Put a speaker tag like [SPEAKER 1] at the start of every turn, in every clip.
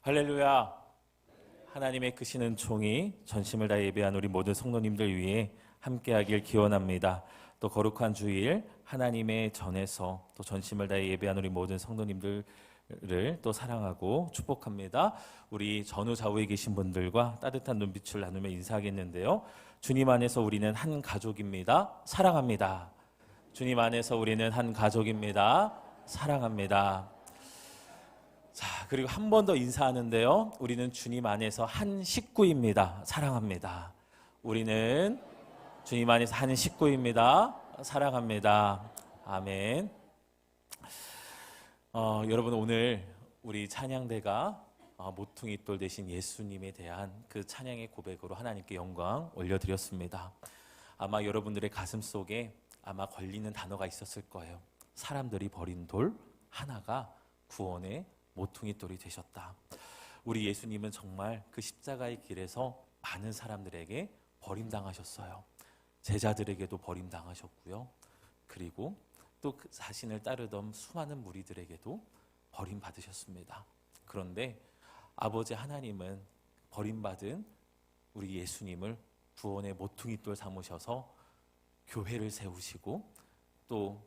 [SPEAKER 1] 할렐루야. 하나님의 크시는 총이 전심을 다해 예배한 우리 모든 성도님들 위해 함께하길 기원합니다. 또 거룩한 주일 하나님의 전에서 또 전심을 다해 예배한 우리 모든 성도님들을 또 사랑하고 축복합니다. 우리 전후 좌우에 계신 분들과 따뜻한 눈빛을 나누며 인사하겠는데요. 주님 안에서 우리는 한 가족입니다. 사랑합니다. 주님 안에서 우리는 한 가족입니다. 사랑합니다. 자, 그리고 한 번 더 인사하는데요. 우리는 주님 안에서 한 식구입니다. 사랑합니다. 우리는 주님 안에서 한 식구입니다. 사랑합니다. 아멘. 여러분, 오늘 우리 찬양대가 모퉁이 돌 되신 예수님에 대한 그 찬양의 고백으로 하나님께 영광 올려드렸습니다. 아마 여러분들의 가슴 속에 아마 걸리는 단어가 있었을 거예요. 사람들이 버린 돌 하나가 구원의 모퉁이 돌이 되셨다. 우리 예수님은 정말 그 십자가의 길에서 많은 사람들에게 버림당하셨어요. 제자들에게도 버림당하셨고요. 그리고 또 그 자신을 따르던 수많은 무리들에게도 버림받으셨습니다. 그런데 아버지 하나님은 버림받은 우리 예수님을 구원의 모퉁이 돌 삼으셔서 교회를 세우시고 또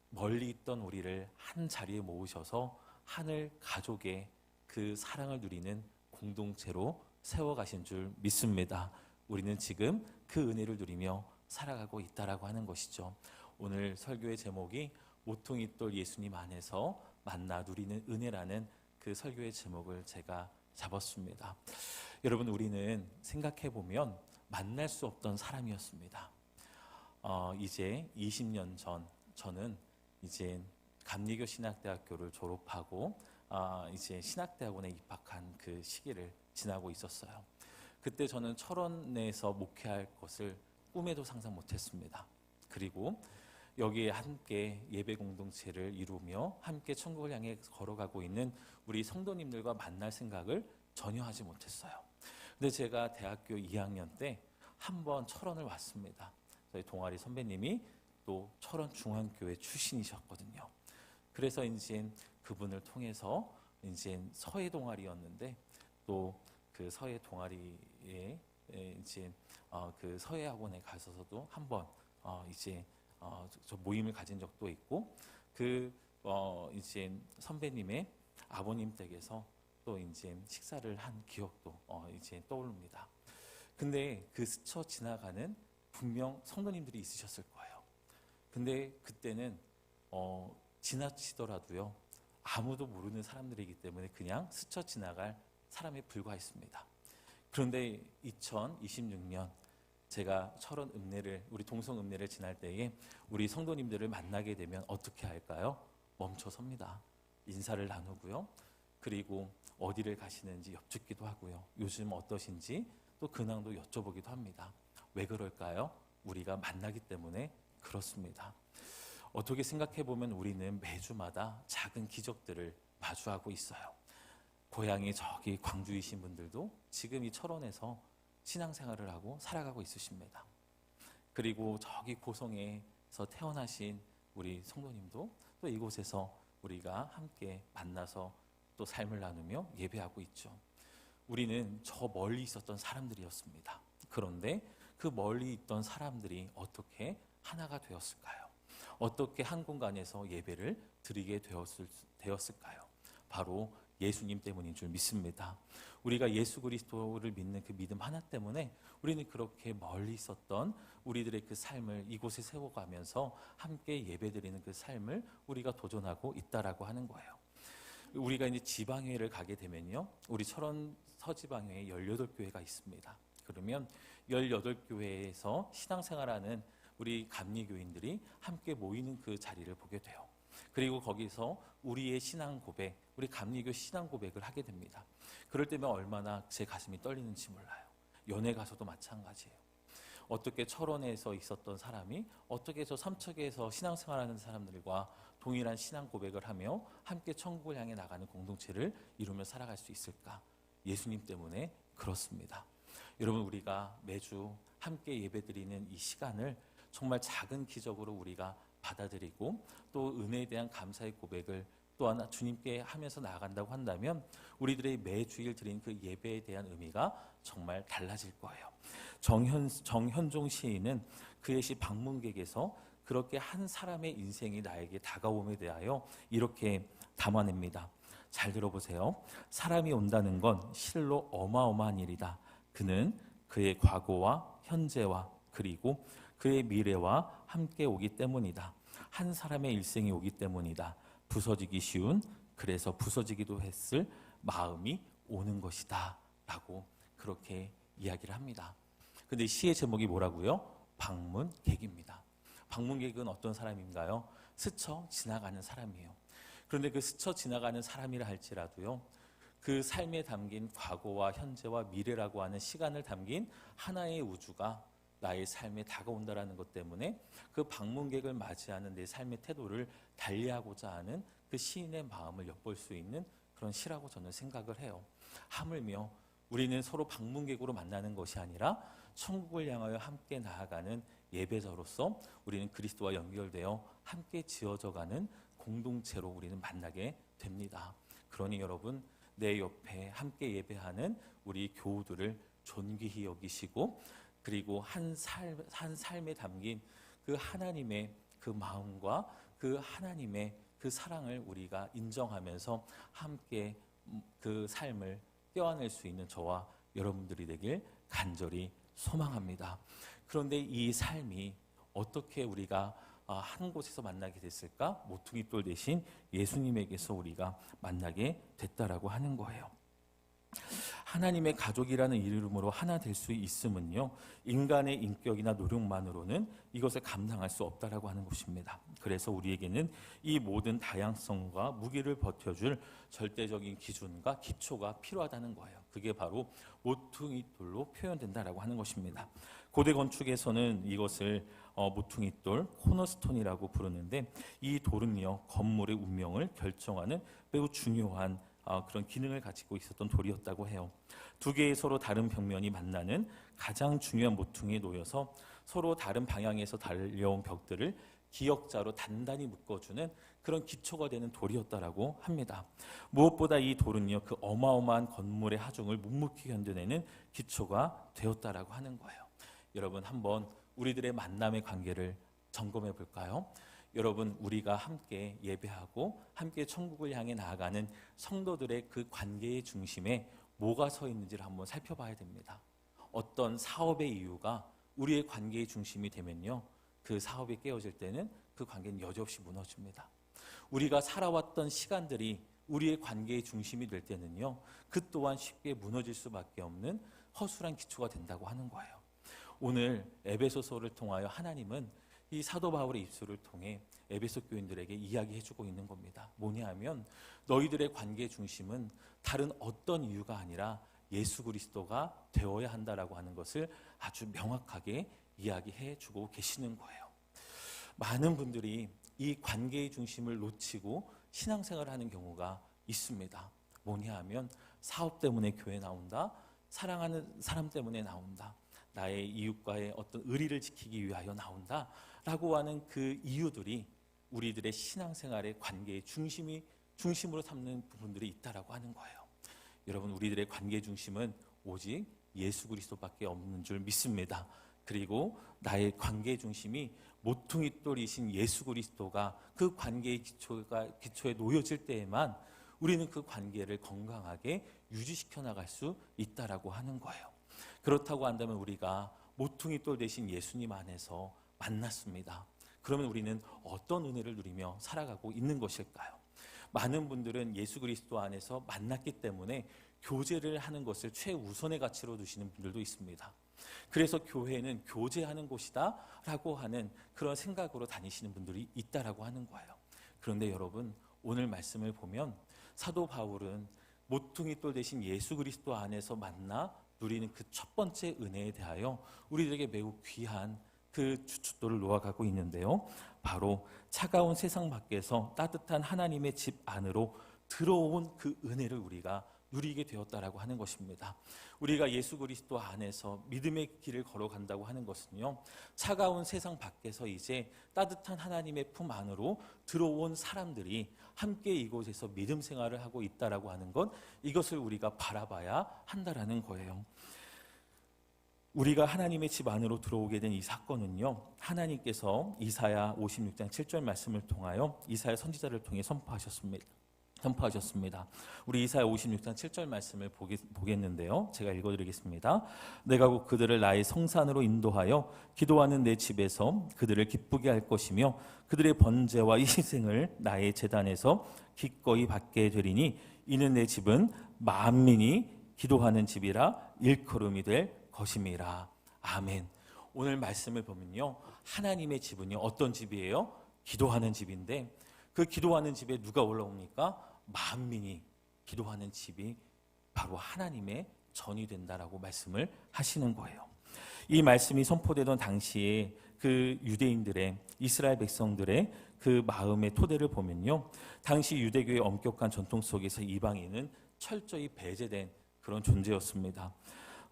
[SPEAKER 1] 멀리 있던 우리를 한 자리에 모으셔서 하늘 가족의 그 사랑을 누리는 공동체로 세워가신 줄 믿습니다. 우리는 지금 그 은혜를 누리며 살아가고 있다라고 하는 것이죠. 오늘 설교의 제목이 모퉁이돌 예수님 안에서 만나 누리는 은혜라는 그 설교의 제목을 제가 잡았습니다. 여러분, 우리는 생각해보면 만날 수 없던 사람이었습니다. 이제 20년 전 저는 이제 감리교 신학대학교를 졸업하고 이제 신학대학원에 입학한 그 시기를 지나고 있었어요. 그때 저는 철원에서 목회할 것을 꿈에도 상상 못했습니다. 그리고 여기에 함께 예배 공동체를 이루며 함께 천국을 향해 걸어가고 있는 우리 성도님들과 만날 생각을 전혀 하지 못했어요. 근데 제가 대학교 2학년 때 한번 철원을 왔습니다. 저희 동아리 선배님이 또 철원 중앙교회 출신이셨거든요. 그래서 이제 그분을 통해서 이제 서예 동아리였는데 또 그 서예 동아리에 이제 그 서예 학원에 가서도 한번 이제 저 모임을 가진 적도 있고 그 이제 선배님의 아버님 댁에서 또 이제 식사를 한 기억도 이제 떠오릅니다. 근데 그 스쳐 지나가는 분명 성도님들이 있으셨을 거예요. 근데 그때는 지나치더라도요, 아무도 모르는 사람들이기 때문에 그냥 스쳐 지나갈 사람에 불과했습니다. 그런데 2026년 제가 철원 읍내를, 우리 동성 읍내를 지날 때에 우리 성도님들을 만나게 되면 어떻게 할까요? 멈춰 섭니다. 인사를 나누고요. 그리고 어디를 가시는지 여쭙기도 하고요. 요즘 어떠신지 또 근황도 여쭤보기도 합니다. 왜 그럴까요? 우리가 만나기 때문에 그렇습니다. 어떻게 생각해보면 우리는 매주마다 작은 기적들을 마주하고 있어요. 고향이 저기 광주이신 분들도 지금 이 철원에서 신앙생활을 하고 살아가고 있으십니다. 그리고 저기 고성에서 태어나신 우리 성도님도 또 이곳에서 우리가 함께 만나서 또 삶을 나누며 예배하고 있죠. 우리는 저 멀리 있었던 사람들이었습니다. 그런데 그 멀리 있던 사람들이 어떻게 하나가 되었을까요? 어떻게 한 공간에서 예배를 드리게 되었을까요? 바로 예수님 때문인 줄 믿습니다. 우리가 예수 그리스도를 믿는 그 믿음 하나 때문에 우리는 그렇게 멀리 있었던 우리들의 그 삶을 이곳에 세워가면서 함께 예배드리는 그 삶을 우리가 도전하고 있다라고 하는 거예요. 우리가 이제 지방회를 가게 되면요, 우리 철원 서지방회에 18교회가 있습니다. 그러면 18교회에서 신앙생활하는 우리 감리교인들이 함께 모이는 그 자리를 보게 돼요. 그리고 거기서 우리의 신앙 고백, 우리 감리교 신앙 고백을 하게 됩니다. 그럴 때면 얼마나 제 가슴이 떨리는지 몰라요. 연애 가서도 마찬가지예요. 어떻게 철원에서 있었던 사람이 어떻게 저 삼척에서 신앙생활하는 사람들과 동일한 신앙 고백을 하며 함께 천국을 향해 나가는 공동체를 이루며 살아갈 수 있을까? 예수님 때문에 그렇습니다. 여러분, 우리가 매주 함께 예배드리는 이 시간을 정말 작은 기적으로 우리가 받아들이고 또 은혜에 대한 감사의 고백을 또한 주님께 하면서 나아간다고 한다면 우리들의 매주일 드린 그 예배에 대한 의미가 정말 달라질 거예요. 정현종 시인은 그의 시 방문객에서 그렇게 한 사람의 인생이 나에게 다가옴에 대하여 이렇게 담아냅니다. 잘 들어보세요. 사람이 온다는 건 실로 어마어마한 일이다. 그는 그의 과거와 현재와 그리고 그의 미래와 함께 오기 때문이다. 한 사람의 일생이 오기 때문이다. 부서지기 쉬운, 그래서 부서지기도 했을 마음이 오는 것이다 라고 그렇게 이야기를 합니다. 근데 시의 제목이 뭐라고요? 방문객입니다. 방문객은 어떤 사람인가요? 스쳐 지나가는 사람이에요. 그런데 그 스쳐 지나가는 사람이라 할지라도요, 그 삶에 담긴 과거와 현재와 미래라고 하는 시간을 담긴 하나의 우주가 나의 삶에 다가온다라는 것 때문에 그 방문객을 맞이하는 내 삶의 태도를 달리하고자 하는 그 시인의 마음을 엿볼 수 있는 그런 시라고 저는 생각을 해요. 하물며 우리는 서로 방문객으로 만나는 것이 아니라 천국을 향하여 함께 나아가는 예배자로서 우리는 그리스도와 연결되어 함께 지어져가는 공동체로 우리는 만나게 됩니다. 그러니 여러분, 내 옆에 함께 예배하는 우리 교우들을 존귀히 여기시고, 그리고 한 삶에 담긴 그 하나님의 그 마음과 그 하나님의 그 사랑을 우리가 인정하면서 함께 그 삶을 떼어낼 수 있는 저와 여러분들이 되길 간절히 소망합니다. 그런데 이 삶이 어떻게 우리가 한 곳에서 만나게 됐을까? 모퉁이 돌 대신 예수님에게서 우리가 만나게 됐다라고 하는 거예요. 하나님의 가족이라는 이름으로 하나 될 수 있음은요, 인간의 인격이나 노력만으로는 이것을 감당할 수 없다라고 하는 것입니다. 그래서 우리에게는 이 모든 다양성과 무게를 버텨줄 절대적인 기준과 기초가 필요하다는 거예요. 그게 바로 모퉁이 돌로 표현된다라고 하는 것입니다. 고대 건축에서는 이것을 모퉁이 돌, 코너스톤이라고 부르는데, 이 돌은요, 건물의 운명을 결정하는 매우 중요한 그런 기능을 가지고 있었던 돌이었다고 해요. 두 개의 서로 다른 벽면이 만나는 가장 중요한 모퉁이에 놓여서 서로 다른 방향에서 달려온 벽들을 기역자로 단단히 묶어주는 그런 기초가 되는 돌이었다라고 합니다. 무엇보다 이 돌은요, 그 어마어마한 건물의 하중을 묵묵히 견뎌내는 기초가 되었다라고 하는 거예요. 여러분, 한번 우리들의 만남의 관계를 점검해 볼까요? 여러분, 우리가 함께 예배하고 함께 천국을 향해 나아가는 성도들의 그 관계의 중심에 뭐가 서 있는지를 한번 살펴봐야 됩니다. 어떤 사업의 이유가 우리의 관계의 중심이 되면요, 그 사업이 깨어질 때는 그 관계는 여지없이 무너집니다. 우리가 살아왔던 시간들이 우리의 관계의 중심이 될 때는요, 그 또한 쉽게 무너질 수밖에 없는 허술한 기초가 된다고 하는 거예요. 오늘 에베소서를 통하여 하나님은 이 사도 바울의 입술을 통해 에베소 교인들에게 이야기해주고 있는 겁니다. 뭐냐 하면, 너희들의 관계의 중심은 다른 어떤 이유가 아니라 예수 그리스도가 되어야 한다라고 하는 것을 아주 명확하게 이야기해주고 계시는 거예요. 많은 분들이 이 관계의 중심을 놓치고 신앙생활을 하는 경우가 있습니다. 뭐냐 하면, 사업 때문에 교회 나온다, 사랑하는 사람 때문에 나온다, 나의 이웃과의 어떤 의리를 지키기 위하여 나온다 라고 하는 그 이유들이 우리들의 신앙생활의 관계의 중심으로 삼는 부분들이 있다라고 하는 거예요. 여러분, 우리들의 관계의 중심은 오직 예수 그리스도밖에 없는 줄 믿습니다. 그리고 나의 관계의 중심이 모퉁이 돌이신 예수 그리스도가 그 관계의 기초에 놓여질 때에만 우리는 그 관계를 건강하게 유지시켜 나갈 수 있다라고 하는 거예요. 그렇다고 한다면 우리가 모퉁이 돌 대신 예수님 안에서 만났습니다. 그러면 우리는 어떤 은혜를 누리며 살아가고 있는 것일까요? 많은 분들은 예수 그리스도 안에서 만났기 때문에 교제를 하는 것을 최우선의 가치로 두시는 분들도 있습니다. 그래서 교회는 교제하는 곳이다 라고 하는 그런 생각으로 다니시는 분들이 있다라고 하는 거예요. 그런데 여러분, 오늘 말씀을 보면 사도 바울은 모퉁이 돌 대신 예수 그리스도 안에서 만나 누리는 그 첫 번째 은혜에 대하여 우리들에게 매우 귀한 그 주춧돌을 놓아가고 있는데요, 바로 차가운 세상 밖에서 따뜻한 하나님의 집 안으로 들어온 그 은혜를 우리가 누리게 되었다라고 하는 것입니다. 우리가 예수 그리스도 안에서 믿음의 길을 걸어간다고 하는 것은요, 차가운 세상 밖에서 이제 따뜻한 하나님의 품 안으로 들어온 사람들이 함께 이곳에서 믿음 생활을 하고 있다라고 하는 것, 이것을 우리가 바라봐야 한다라는 거예요. 우리가 하나님의 집 안으로 들어오게 된 이 사건은요, 하나님께서 이사야 56장 7절 말씀을 통하여 이사야 선지자를 통해 선포하셨습니다. 우리 이사야 56장 7절 말씀을 보겠는데요. 제가 읽어드리겠습니다. 내가 곧 그들을 나의 성산으로 인도하여 기도하는 내 집에서 그들을 기쁘게 할 것이며 그들의 번제와 희생을 나의 제단에서 기꺼이 받게 되리니 이는 내 집은 만민이 기도하는 집이라 일컬음이 될 것임이라. 아멘. 오늘 말씀을 보면요, 하나님의 집은요 어떤 집이에요? 기도하는 집인데, 그 기도하는 집에 누가 올라옵니까? 만민이 기도하는 집이 바로 하나님의 전이 된다라고 말씀을 하시는 거예요. 이 말씀이 선포되던 당시에 그 유대인들의, 이스라엘 백성들의 그 마음의 토대를 보면요, 당시 유대교의 엄격한 전통 속에서 이방인은 철저히 배제된 그런 존재였습니다.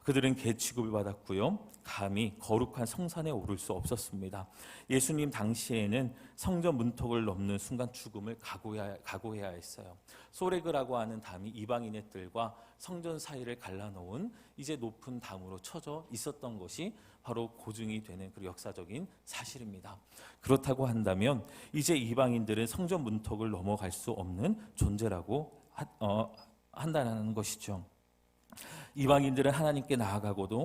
[SPEAKER 1] 그들은 개 취급을 받았고요, 감히 거룩한 성산에 오를 수 없었습니다. 예수님 당시에는 성전 문턱을 넘는 순간 죽음을 각오해야 했어요. 소레그라고 하는 담이 이방인의 뜰과 성전 사이를 갈라놓은 이제 높은 담으로 쳐져 있었던 것이 바로 고증이 되는 그 역사적인 사실입니다. 그렇다고 한다면 이제 이방인들은 성전 문턱을 넘어갈 수 없는 존재라고 한다는 것이죠. 이방인들은 하나님께 나아가고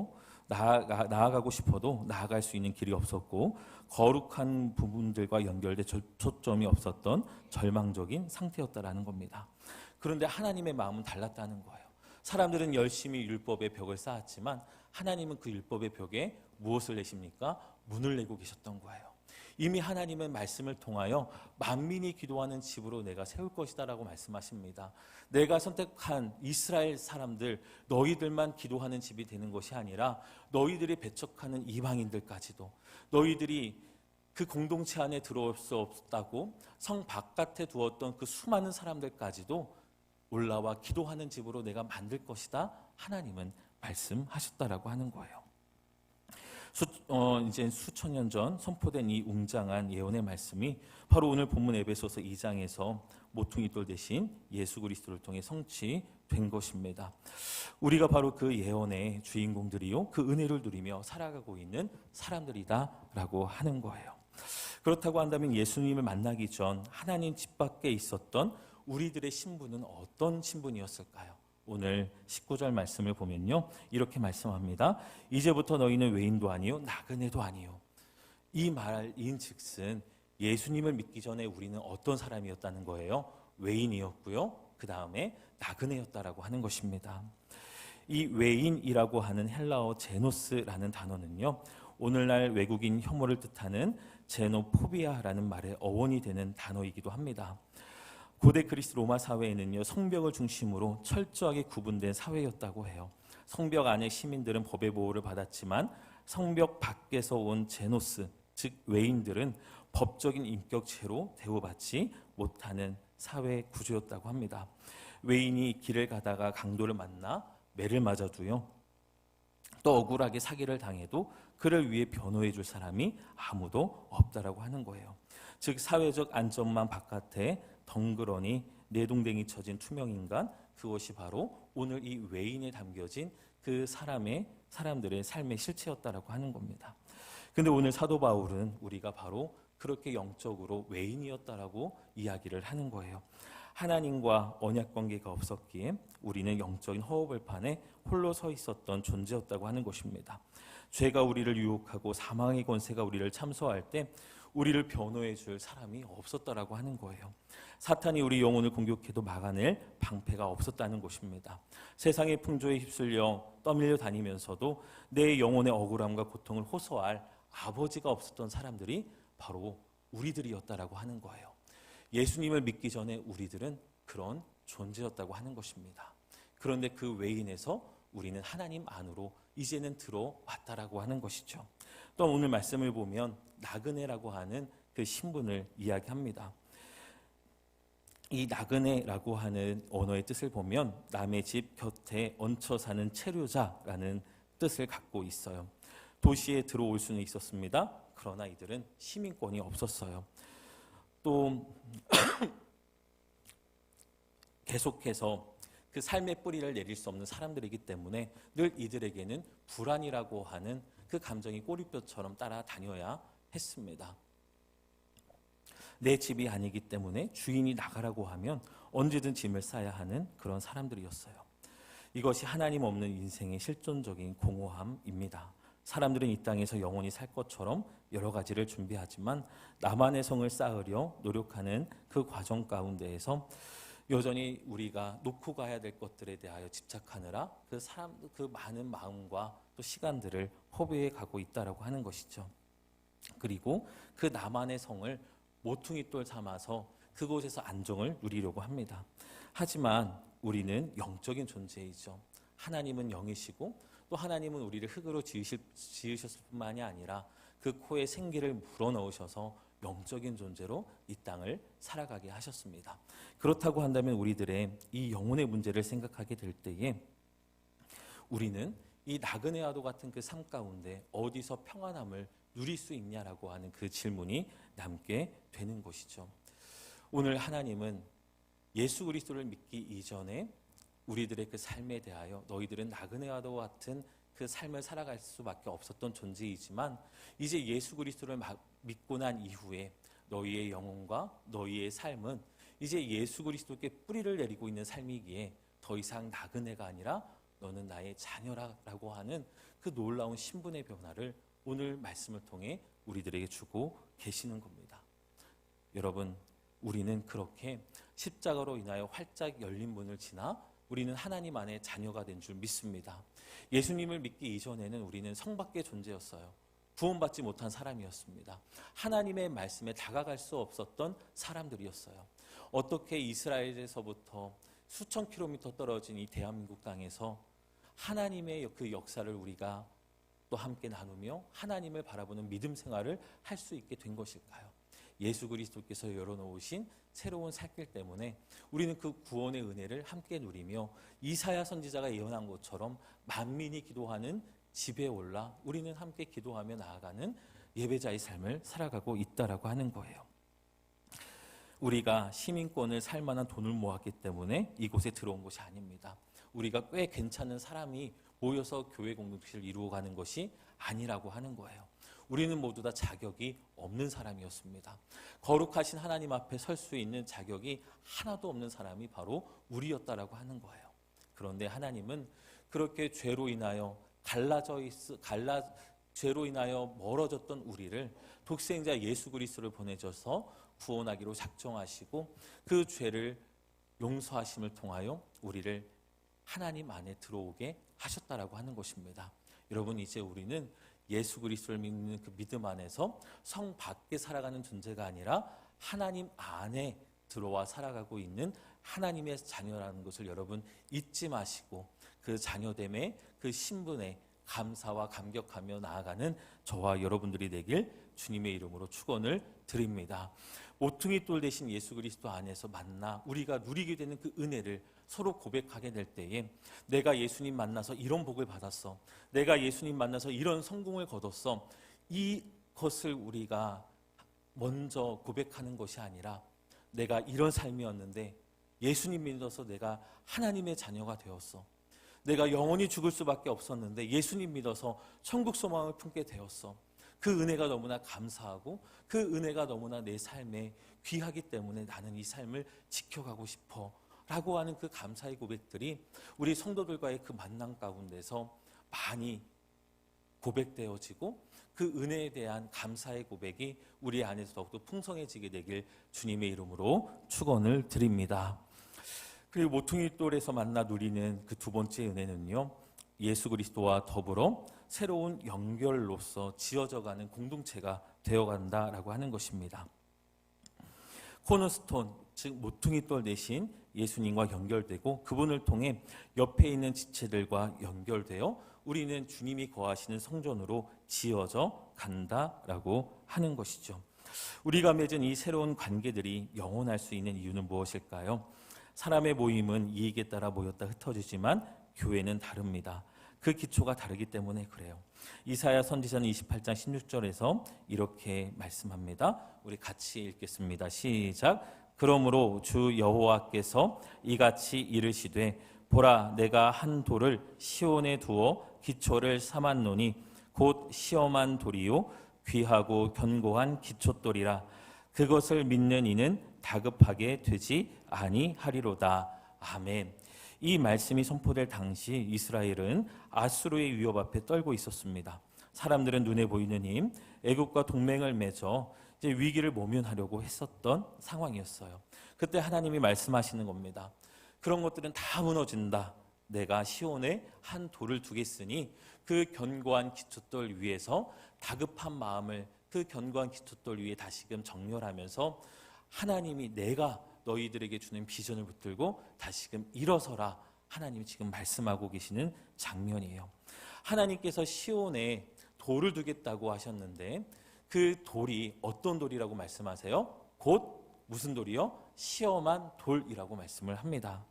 [SPEAKER 1] 싶어도 나아갈 수 있는 길이 없었고, 거룩한 부분들과 연결된 초점이 없었던 절망적인 상태였다라는 겁니다. 그런데 하나님의 마음은 달랐다는 거예요. 사람들은 열심히 율법의 벽을 쌓았지만 하나님은 그 율법의 벽에 무엇을 내십니까? 문을 내고 계셨던 거예요. 이미 하나님은 말씀을 통하여 만민이 기도하는 집으로 내가 세울 것이다 라고 말씀하십니다. 내가 선택한 이스라엘 사람들, 너희들만 기도하는 집이 되는 것이 아니라 너희들이 배척하는 이방인들까지도, 너희들이 그 공동체 안에 들어올 수 없다고 성 바깥에 두었던 그 수많은 사람들까지도 올라와 기도하는 집으로 내가 만들 것이다, 하나님은 말씀하셨다라고 하는 거예요. 이제 수천 년 전 선포된 이 웅장한 예언의 말씀이 바로 오늘 본문 에베소서 2장에서 모퉁이 돌 대신 예수 그리스도를 통해 성취된 것입니다. 우리가 바로 그 예언의 주인공들이요, 그 은혜를 누리며 살아가고 있는 사람들이다라고 하는 거예요. 그렇다고 한다면 예수님을 만나기 전 하나님 집 밖에 있었던 우리들의 신분은 어떤 신분이었을까요? 오늘 19절 말씀을 보면요, 이렇게 말씀합니다. 이제부터 너희는 외인도 아니요 나그네도 아니요. 이 말인즉슨 예수님을 믿기 전에 우리는 어떤 사람이었다는 거예요? 외인이었고요, 그 다음에 나그네였다라고 하는 것입니다. 이 외인이라고 하는 헬라어 제노스라는 단어는요, 오늘날 외국인 혐오를 뜻하는 제노포비아라는 말의 어원이 되는 단어이기도 합니다. 고대 그리스 로마 사회에는요, 성벽을 중심으로 철저하게 구분된 사회였다고 해요. 성벽 안의 시민들은 법의 보호를 받았지만 성벽 밖에서 온 제노스, 즉 외인들은 법적인 인격체로 대우받지 못하는 사회 구조였다고 합니다. 외인이 길을 가다가 강도를 만나 매를 맞아도요, 또 억울하게 사기를 당해도 그를 위해 변호해 줄 사람이 아무도 없다라고 하는 거예요. 즉 사회적 안전망 바깥에 덩그러니 내동댕이 쳐진 투명인간, 그것이 바로 오늘 이 외인에 담겨진 그 사람들의 삶의 실체였다라고 하는 겁니다. 근데 오늘 사도 바울은 우리가 바로 그렇게 영적으로 외인이었다라고 이야기를 하는 거예요. 하나님과 언약 관계가 없었기에 우리는 영적인 허허벌판에 홀로 서 있었던 존재였다고 하는 것입니다. 죄가 우리를 유혹하고 사망의 권세가 우리를 참소할 때 우리를 변호해 줄 사람이 없었다라고 하는 거예요. 사탄이 우리 영혼을 공격해도 막아낼 방패가 없었다는 것입니다. 세상의 풍조에 휩쓸려 떠밀려 다니면서도 내 영혼의 억울함과 고통을 호소할 아버지가 없었던 사람들이 바로 우리들이었다라고 하는 거예요. 예수님을 믿기 전에 우리들은 그런 존재였다고 하는 것입니다. 그런데 그 외인에서 우리는 하나님 안으로 이제는 들어왔다라고 하는 것이죠. 또 오늘 말씀을 보면 나그네라고 하는 그 신분을 이야기합니다. 이 나그네라고 하는 언어의 뜻을 보면 남의 집 곁에 얹혀 사는 체류자라는 뜻을 갖고 있어요. 도시에 들어올 수는 있었습니다. 그러나 이들은 시민권이 없었어요. 또 계속해서 그 삶의 뿌리를 내릴 수 없는 사람들이기 때문에 늘 이들에게는 불안이라고 하는 그 감정이 꼬리뼈처럼 따라다녀야 했습니다. 내 집이 아니기 때문에 주인이 나가라고 하면 언제든 짐을 싸야 하는 그런 사람들이었어요. 이것이 하나님 없는 인생의 실존적인 공허함입니다. 사람들은 이 땅에서 영원히 살 것처럼 여러 가지를 준비하지만 나만의 성을 쌓으려 노력하는 그 과정 가운데에서 여전히 우리가 놓고 가야 될 것들에 대하여 집착하느라 그 많은 마음과 또 시간들을 허비해 가고 있다라고 하는 것이죠. 그리고 그 나만의 성을 모퉁이돌 삼아서 그곳에서 안정을 누리려고 합니다. 하지만 우리는 영적인 존재이죠. 하나님은 영이시고 또 하나님은 우리를 흙으로 지으셨을 뿐만이 아니라 그 코에 생기를 불어넣으셔서 영적인 존재로 이 땅을 살아가게 하셨습니다. 그렇다고 한다면 우리들의 이 영혼의 문제를 생각하게 될 때에 우리는 이 나그네와도 같은 그 삶 가운데 어디서 평안함을 누릴 수 있냐라고 하는 그 질문이 남게 되는 것이죠. 오늘 하나님은 예수 그리스도를 믿기 이전에 우리들의 그 삶에 대하여 너희들은 나그네와도 같은 그 삶을 살아갈 수밖에 없었던 존재이지만 이제 예수 그리스도를 믿고 난 이후에 너희의 영혼과 너희의 삶은 이제 예수 그리스도께 뿌리를 내리고 있는 삶이기에 더 이상 나그네가 아니라 너는 나의 자녀라고 하는 그 놀라운 신분의 변화를 오늘 말씀을 통해 우리들에게 주고 계시는 겁니다. 여러분, 우리는 그렇게 십자가로 인하여 활짝 열린 문을 지나 우리는 하나님 안에 자녀가 된 줄 믿습니다. 예수님을 믿기 이전에는 우리는 성밖의 존재였어요. 구원받지 못한 사람이었습니다. 하나님의 말씀에 다가갈 수 없었던 사람들이었어요. 어떻게 이스라엘에서부터 수천 킬로미터 떨어진 이 대한민국 땅에서 하나님의 그 역사를 우리가 또 함께 나누며 하나님을 바라보는 믿음 생활을 할 수 있게 된 것일까요? 예수 그리스도께서 열어놓으신 새로운 살길 때문에 우리는 그 구원의 은혜를 함께 누리며 이사야 선지자가 예언한 것처럼 만민이 기도하는 집에 올라 우리는 함께 기도하며 나아가는 예배자의 삶을 살아가고 있다라고 하는 거예요. 우리가 시민권을 살 만한 돈을 모았기 때문에 이곳에 들어온 것이 아닙니다. 우리가 꽤 괜찮은 사람이 모여서 교회 공동체를 이루어가는 것이 아니라고 하는 거예요. 우리는 모두 다 자격이 없는 사람이었습니다. 거룩하신 하나님 앞에 설 수 있는 자격이 하나도 없는 사람이 바로 우리였다라고 하는 거예요. 그런데 하나님은 그렇게 죄로 인하여 죄로 인하여 멀어졌던 우리를 독생자 예수 그리스도를 보내줘서 구원하기로 작정하시고 그 죄를 용서하심을 통하여 우리를 하나님 안에 들어오게 하셨다라고 하는 것입니다. 여러분, 이제 우리는 예수 그리스도를 믿는 그 믿음 안에서 성 밖에 살아가는 존재가 아니라 하나님 안에 들어와 살아가고 있는 하나님의 자녀라는 것을 여러분 잊지 마시고 그 자녀됨의 그 신분에 감사와 감격하며 나아가는 저와 여러분들이 되길 주님의 이름으로 축원을 드립니다. 모퉁이돌 대신 예수 그리스도 안에서 만나 우리가 누리게 되는 그 은혜를 서로 고백하게 될 때에 내가 예수님 만나서 이런 복을 받았어. 내가 예수님 만나서 이런 성공을 거뒀어. 이것을 우리가 먼저 고백하는 것이 아니라 내가 이런 삶이었는데 예수님 믿어서 내가 하나님의 자녀가 되었어. 내가 영원히 죽을 수밖에 없었는데 예수님 믿어서 천국 소망을 품게 되었어. 그 은혜가 너무나 감사하고 그 은혜가 너무나 내 삶에 귀하기 때문에 나는 이 삶을 지켜가고 싶어 라고 하는 그 감사의 고백들이 우리 성도들과의 그 만남 가운데서 많이 고백되어지고 그 은혜에 대한 감사의 고백이 우리 안에서 더욱더 풍성해지게 되길 주님의 이름으로 축원을 드립니다. 그리고 모퉁이돌에서 만나 누리는 그 두 번째 은혜는요, 예수 그리스도와 더불어 새로운 연결로서 지어져가는 공동체가 되어간다라고 하는 것입니다. 코너스톤, 즉 모퉁이돌 대신 예수님과 연결되고 그분을 통해 옆에 있는 지체들과 연결되어 우리는 주님이 거하시는 성전으로 지어져 간다라고 하는 것이죠. 우리가 맺은 이 새로운 관계들이 영원할 수 있는 이유는 무엇일까요? 사람의 모임은 이익에 따라 모였다 흩어지지만 교회는 다릅니다. 그 기초가 다르기 때문에 그래요. 이사야 선지자는 28장 16절에서 이렇게 말씀합니다. 우리 같이 읽겠습니다. 시작. 그러므로 주 여호와께서 이같이 이르시되 보라 내가 한 돌을 시온에 두어 기초를 삼았노니 곧 시험한 돌이요 귀하고 견고한 기초돌이라. 그것을 믿는 이는 다급하게 되지 아니하리로다. 아멘. 이 말씀이 선포될 당시 이스라엘은 아수르의 위협 앞에 떨고 있었습니다. 사람들은 눈에 보이는 힘, 애국과 동맹을 맺어 이제 위기를 모면하려고 했었던 상황이었어요. 그때 하나님이 말씀하시는 겁니다. 그런 것들은 다 무너진다. 내가 시온에 한 돌을 두겠으니 그 견고한 기초돌 위에서 다급한 마음을 그 견고한 기초돌 위에 다시금 정렬하면서 하나님이 내가 너희들에게 주는 비전을 붙들고 다시금 일어서라. 하나님이 지금 말씀하고 계시는 장면이에요. 하나님께서 시온에 돌을 두겠다고 하셨는데 그 돌이 어떤 돌이라고 말씀하세요? 곧 무슨 돌이요? 시험한 돌이라고 말씀을 합니다.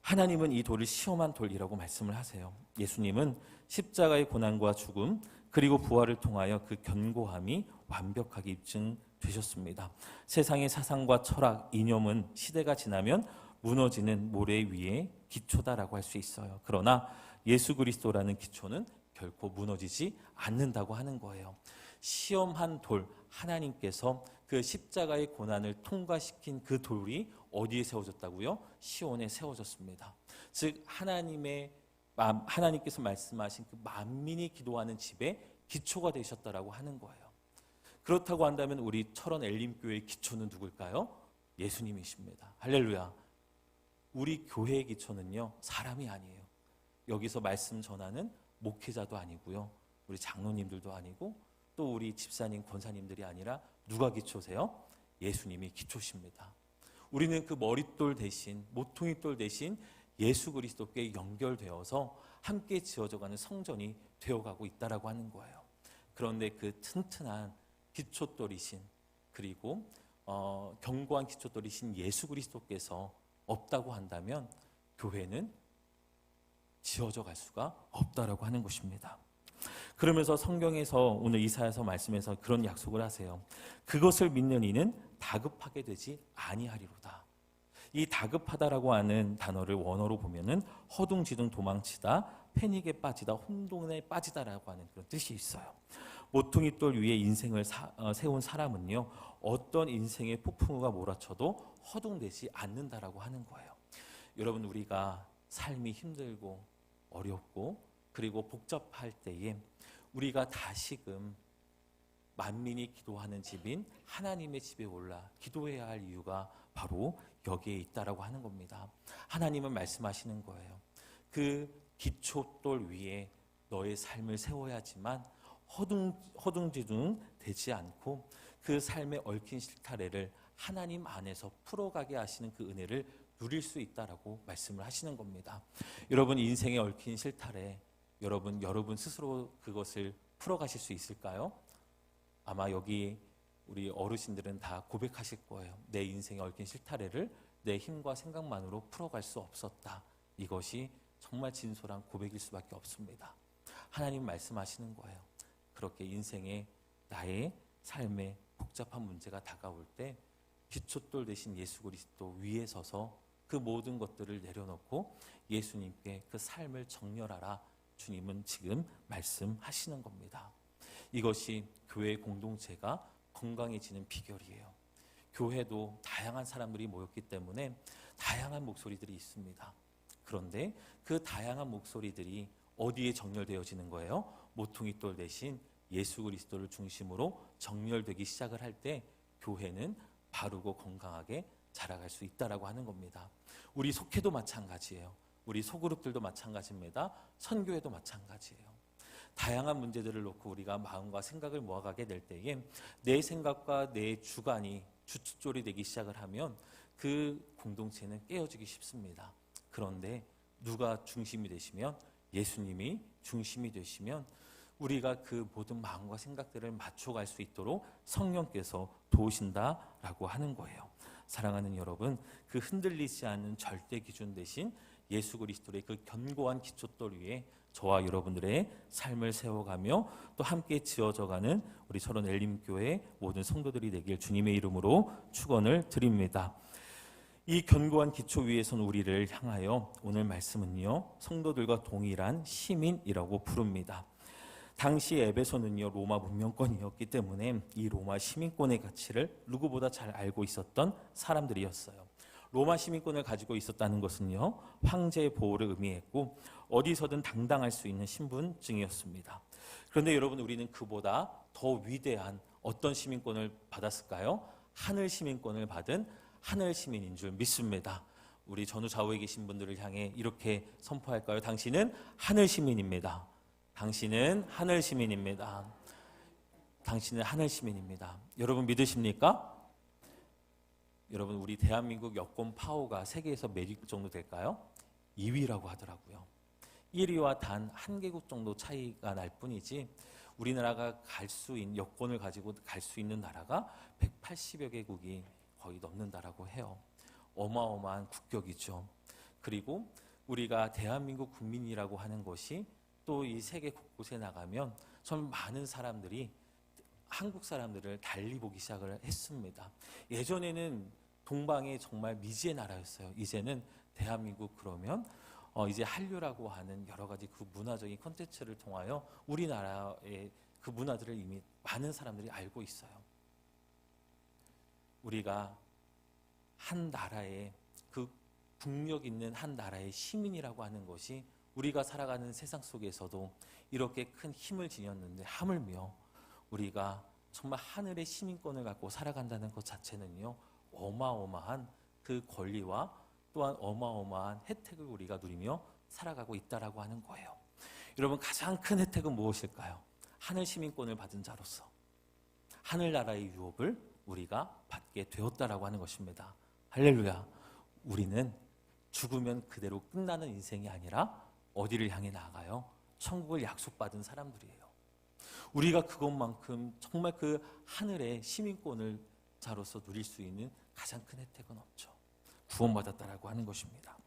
[SPEAKER 1] 하나님은 이 돌을 시험한 돌이라고 말씀을 하세요. 예수님은 십자가의 고난과 죽음 그리고 부활을 통하여 그 견고함이 완벽하게 입증되셨습니다. 세상의 사상과 철학, 이념은 시대가 지나면 무너지는 모래 위에 기초다라고 할 수 있어요. 그러나 예수 그리스도라는 기초는 결코 무너지지 않는다고 하는 거예요. 시험한 돌, 하나님께서 그 십자가의 고난을 통과시킨 그 돌이 어디에 세워졌다고요? 시온에 세워졌습니다. 즉 하나님께서 말씀하신 그 만민이 기도하는 집에 기초가 되셨다라고 하는 거예요. 그렇다고 한다면 우리 철원 엘림교회의 기초는 누굴까요? 예수님이십니다. 할렐루야. 우리 교회의 기초는요, 사람이 아니에요. 여기서 말씀 전하는 목회자도 아니고요, 우리 장로님들도 아니고 또 우리 집사님, 권사님들이 아니라 누가 기초세요? 예수님이 기초십니다. 우리는 그 머릿돌 대신, 모퉁이돌 대신 예수 그리스도께 연결되어서 함께 지어져가는 성전이 되어가고 있다라고 하는 거예요. 그런데 그 튼튼한 기초돌이신 그리고 견고한 기초돌이신 예수 그리스도께서 없다고 한다면 교회는 지어져 갈 수가 없다라고 하는 것입니다. 그러면서 성경에서 오늘 이사야서 말씀에서 그런 약속을 하세요. 그것을 믿는 이는 다급하게 되지 아니하리로다. 이 다급하다라고 하는 단어를 원어로 보면은 허둥지둥 도망치다, 패닉에 빠지다, 혼돈에 빠지다라고 하는 그런 뜻이 있어요. 모퉁이돌 위에 인생을 세운 사람은요, 어떤 인생의 폭풍우가 몰아쳐도 허둥대지 않는다라고 하는 거예요. 여러분, 우리가 삶이 힘들고 어렵고 그리고 복잡할 때에 우리가 다시금 만민이 기도하는 집인 하나님의 집에 올라 기도해야 할 이유가 바로 여기에 있다라고 하는 겁니다. 하나님은 말씀하시는 거예요. 그 기초돌 위에 너의 삶을 세워야지만 허둥지둥 되지 않고 그 삶의 얽힌 실타래를 하나님 안에서 풀어가게 하시는 그 은혜를 누릴 수 있다라고 말씀을 하시는 겁니다. 여러분, 인생에 얽힌 실타래, 여러분 스스로 그것을 풀어가실 수 있을까요? 아마 여기 우리 어르신들은 다 고백하실 거예요. 내 인생에 얽힌 실타래를 내 힘과 생각만으로 풀어갈 수 없었다. 이것이 정말 진솔한 고백일 수밖에 없습니다. 하나님 말씀하시는 거예요. 그렇게 인생에 나의 삶에 복잡한 문제가 다가올 때 기초돌 대신 예수 그리스도 위에 서서 그 모든 것들을 내려놓고 예수님께 그 삶을 정렬하라. 주님은 지금 말씀하시는 겁니다. 이것이 교회 공동체가 건강해지는 비결이에요. 교회도 다양한 사람들이 모였기 때문에 다양한 목소리들이 있습니다. 그런데 그 다양한 목소리들이 어디에 정렬되어지는 거예요? 모퉁이돌 대신 예수 그리스도를 중심으로 정렬되기 시작을 할 때 교회는 바르고 건강하게 자라갈 수 있다라고 하는 겁니다. 우리 속회도 마찬가지예요. 우리 소그룹들도 마찬가지입니다. 선교회도 마찬가지예요. 다양한 문제들을 놓고 우리가 마음과 생각을 모아가게 될 때에 내 생각과 내 주관이 주춧돌이 되기 시작을 하면 그 공동체는 깨어지기 쉽습니다. 그런데 누가 중심이 되시면, 예수님이 중심이 되시면 우리가 그 모든 마음과 생각들을 맞춰갈 수 있도록 성령께서 도우신다라고 하는 거예요. 사랑하는 여러분, 그 흔들리지 않는 절대 기준 대신 예수 그리스도의 그 견고한 기초돌 위에 저와 여러분들의 삶을 세워가며 또 함께 지어져가는 우리 철원 엘림교회 모든 성도들이 되길 주님의 이름으로 축원을 드립니다. 이 견고한 기초 위에선 우리를 향하여 오늘 말씀은요, 성도들과 동일한 시민이라고 부릅니다. 당시 에베소는요, 로마 문명권이었기 때문에 이 로마 시민권의 가치를 누구보다 잘 알고 있었던 사람들이었어요. 로마 시민권을 가지고 있었다는 것은요, 황제의 보호를 의미했고 어디서든 당당할 수 있는 신분증이었습니다. 그런데 여러분, 우리는 그보다 더 위대한 어떤 시민권을 받았을까요? 하늘 시민권을 받은 하늘 시민인 줄 믿습니다. 우리 전후 좌우에 계신 분들을 향해 이렇게 선포할까요? 당신은 하늘 시민입니다. 당신은 하늘 시민입니다. 당신은 하늘 시민입니다. 여러분 믿으십니까? 여러분, 우리 대한민국 여권 파워가 세계에서 몇 위 정도 될까요? 2위라고 하더라고요. 1위와 단 한 개국 정도 차이가 날 뿐이지 우리나라가 갈 수 있는 여권을 가지고 갈 수 있는 나라가 180여 개국이 거의 넘는다라고 해요. 어마어마한 국격이죠. 그리고 우리가 대한민국 국민이라고 하는 것이 또 이 세계 곳곳에 나가면 참 많은 사람들이 한국 사람들을 달리 보기 시작을 했습니다. 예전에는 동방이 정말 미지의 나라였어요. 이제는 대한민국 그러면 이제 한류라고 하는 여러 가지 그 문화적인 콘텐츠를 통하여 우리나라의 그 문화들을 이미 많은 사람들이 알고 있어요. 우리가 한 나라의 그 국력 있는 한 나라의 시민이라고 하는 것이 우리가 살아가는 세상 속에서도 이렇게 큰 힘을 지녔는데 하물며 우리가 정말 하늘의 시민권을 갖고 살아간다는 것 자체는요, 어마어마한 그 권리와 또한 어마어마한 혜택을 우리가 누리며 살아가고 있다라고 하는 거예요. 여러분, 가장 큰 혜택은 무엇일까요? 하늘 시민권을 받은 자로서 하늘나라의 유업을 우리가 받게 되었다라고 하는 것입니다. 할렐루야. 우리는 죽으면 그대로 끝나는 인생이 아니라 어디를 향해 나아가요? 천국을 약속받은 사람들이에요. 우리가 그것만큼 정말 그 하늘의 시민권을 자로서 누릴 수 있는 가장 큰 혜택은 없죠. 구원받았다라고 하는 것입니다.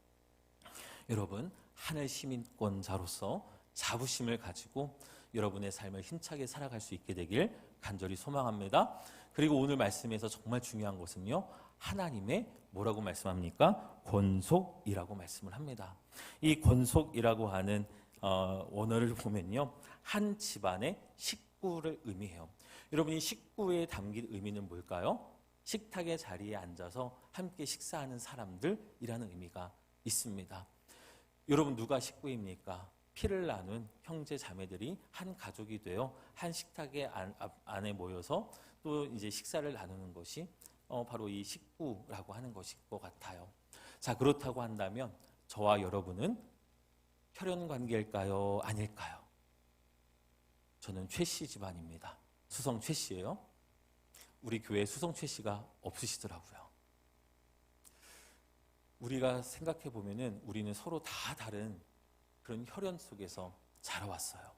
[SPEAKER 1] 여러분, 하늘 시민권자로서 자부심을 가지고 여러분의 삶을 힘차게 살아갈 수 있게 되길 간절히 소망합니다. 그리고 오늘 말씀에서 정말 중요한 것은요, 하나님의 뭐라고 말씀합니까? 권속이라고 말씀을 합니다. 이 권속이라고 하는 원어를 보면요, 한 집안의 식구를 의미해요. 여러분, 이 식구에 담긴 의미는 뭘까요? 식탁의 자리에 앉아서 함께 식사하는 사람들이라는 의미가 있습니다. 여러분, 누가 식구입니까? 피를 나눈 형제 자매들이 한 가족이 되어 한 식탁의 안에 모여서 또 이제 식사를 나누는 것이 바로 이 식구라고 하는 것일 것 같아요. 자, 그렇다고 한다면 저와 여러분은 혈연 관계일까요? 아닐까요? 저는 최씨 집안입니다. 수성 최씨예요. 우리 교회에 수성 최씨가 없으시더라고요. 우리가 생각해 보면은 우리는 서로 다 다른 그런 혈연 속에서 자라왔어요.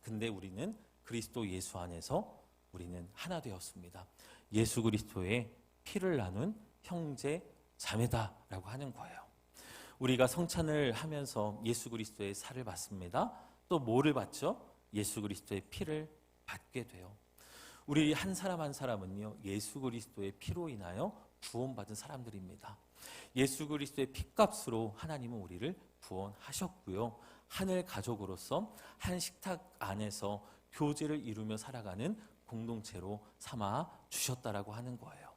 [SPEAKER 1] 근데 우리는 그리스도 예수 안에서 우리는 하나 되었습니다. 예수 그리스도의 피를 나눈 형제 자매다라고 하는 거예요. 우리가 성찬을 하면서 예수 그리스도의 살을 받습니다. 또 뭐를 받죠? 예수 그리스도의 피를 받게 돼요. 우리 한 사람 한 사람은요, 예수 그리스도의 피로 인하여 구원받은 사람들입니다. 예수 그리스도의 피값으로 하나님은 우리를 구원하셨고요. 하늘 가족으로서 한 식탁 안에서 교제를 이루며 살아가는 공동체로 삼아 주셨다라고 하는 거예요.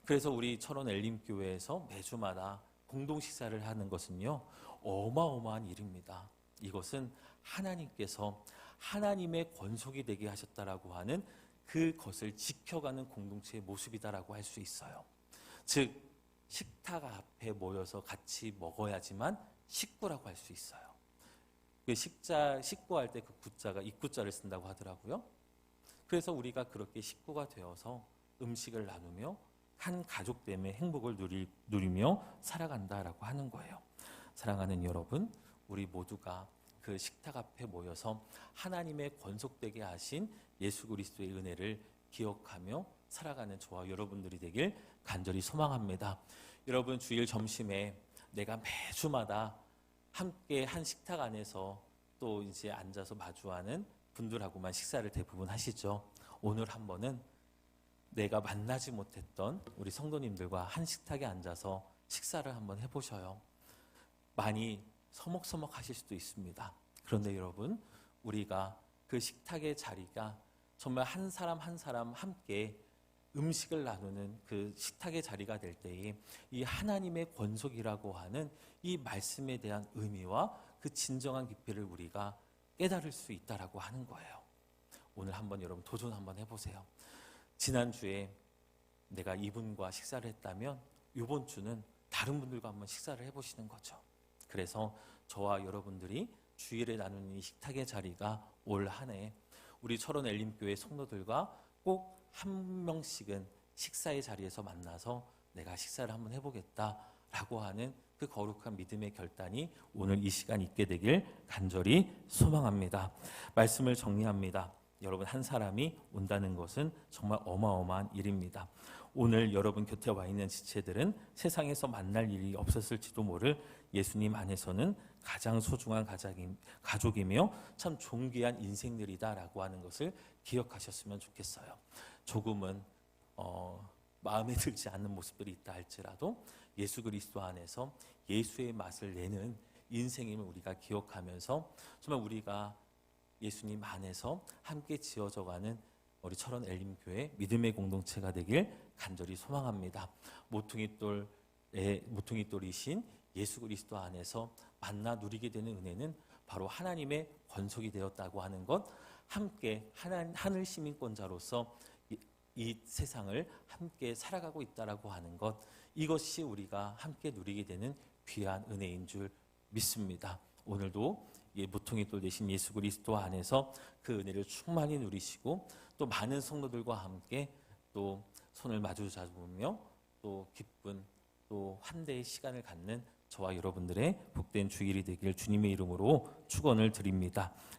[SPEAKER 1] 그래서 우리 철원 엘림교회에서 매주마다 공동 식사를 하는 것은요, 어마어마한 일입니다. 이것은 하나님께서 하나님의 권속이 되게 하셨다라고 하는 그것을 지켜가는 공동체의 모습이다라고 할 수 있어요. 즉, 식탁 앞에 모여서 같이 먹어야지만 식구라고 할 수 있어요. 식구할 때 그 구자가 입구자를 쓴다고 하더라고요. 그래서 우리가 그렇게 식구가 되어서 음식을 나누며 한 가족됨의 행복을 누리며 살아간다라고 하는 거예요. 사랑하는 여러분, 우리 모두가 그 식탁 앞에 모여서 하나님의 권속되게 하신 예수 그리스도의 은혜를 기억하며 살아가는 저와 여러분들이 되길 간절히 소망합니다. 여러분, 주일 점심에 내가 매주마다 함께 한 식탁 안에서 또 이제 앉아서 마주하는 분들하고만 식사를 대부분 하시죠. 오늘 한 번은 내가 만나지 못했던 우리 성도님들과 한 식탁에 앉아서 식사를 한번 해보셔요. 많이 서먹서먹 하실 수도 있습니다. 그런데 여러분, 우리가 그 식탁의 자리가 정말 한 사람 한 사람 함께 음식을 나누는 그 식탁의 자리가 될 때에 이 하나님의 권속이라고 하는 이 말씀에 대한 의미와 그 진정한 깊이를 우리가 깨달을 수 있다라고 하는 거예요. 오늘 한번 여러분 도전 한번 해보세요. 지난주에 내가 이분과 식사를 했다면 이번 주는 다른 분들과 한번 식사를 해보시는 거죠. 그래서 저와 여러분들이 주일에 나누는 이 식탁의 자리가 올 한 해 우리 철원 엘림교회 성도들과 꼭 한 명씩은 식사의 자리에서 만나서 내가 식사를 한번 해보겠다라고 하는 그 거룩한 믿음의 결단이 오늘 이 시간 있게 되길 간절히 소망합니다. 말씀을 정리합니다. 여러분, 한 사람이 온다는 것은 정말 어마어마한 일입니다. 오늘 여러분 곁에 와 있는 지체들은 세상에서 만날 일이 없었을지도 모를 예수님 안에서는 가장 소중한 가족이며 참 존귀한 인생들이다라고 하는 것을 기억하셨으면 좋겠어요. 조금은 마음에 들지 않는 모습들이 있다 할지라도 예수 그리스도 안에서 예수의 맛을 내는 인생임을 우리가 기억하면서 정말 우리가 예수님 안에서 함께 지어져가는 우리 철원 엘림교회 믿음의 공동체가 되길 간절히 소망합니다. 모퉁이돌이신 예수 그리스도 안에서 만나 누리게 되는 은혜는 바로 하나님의 권속이 되었다고 하는 것, 함께 하늘 시민권자로서 이 세상을 함께 살아가고 있다라고 하는 것, 이것이 우리가 함께 누리게 되는 귀한 은혜인 줄 믿습니다. 오늘도 모퉁이돌 되신 예수 그리스도 안에서 그 은혜를 충만히 누리시고 또 많은 성도들과 함께 또 손을 마주 잡으며 또 기쁜 또 환대의 시간을 갖는 저와 여러분들의 복된 주일이 되길 주님의 이름으로 축원을 드립니다.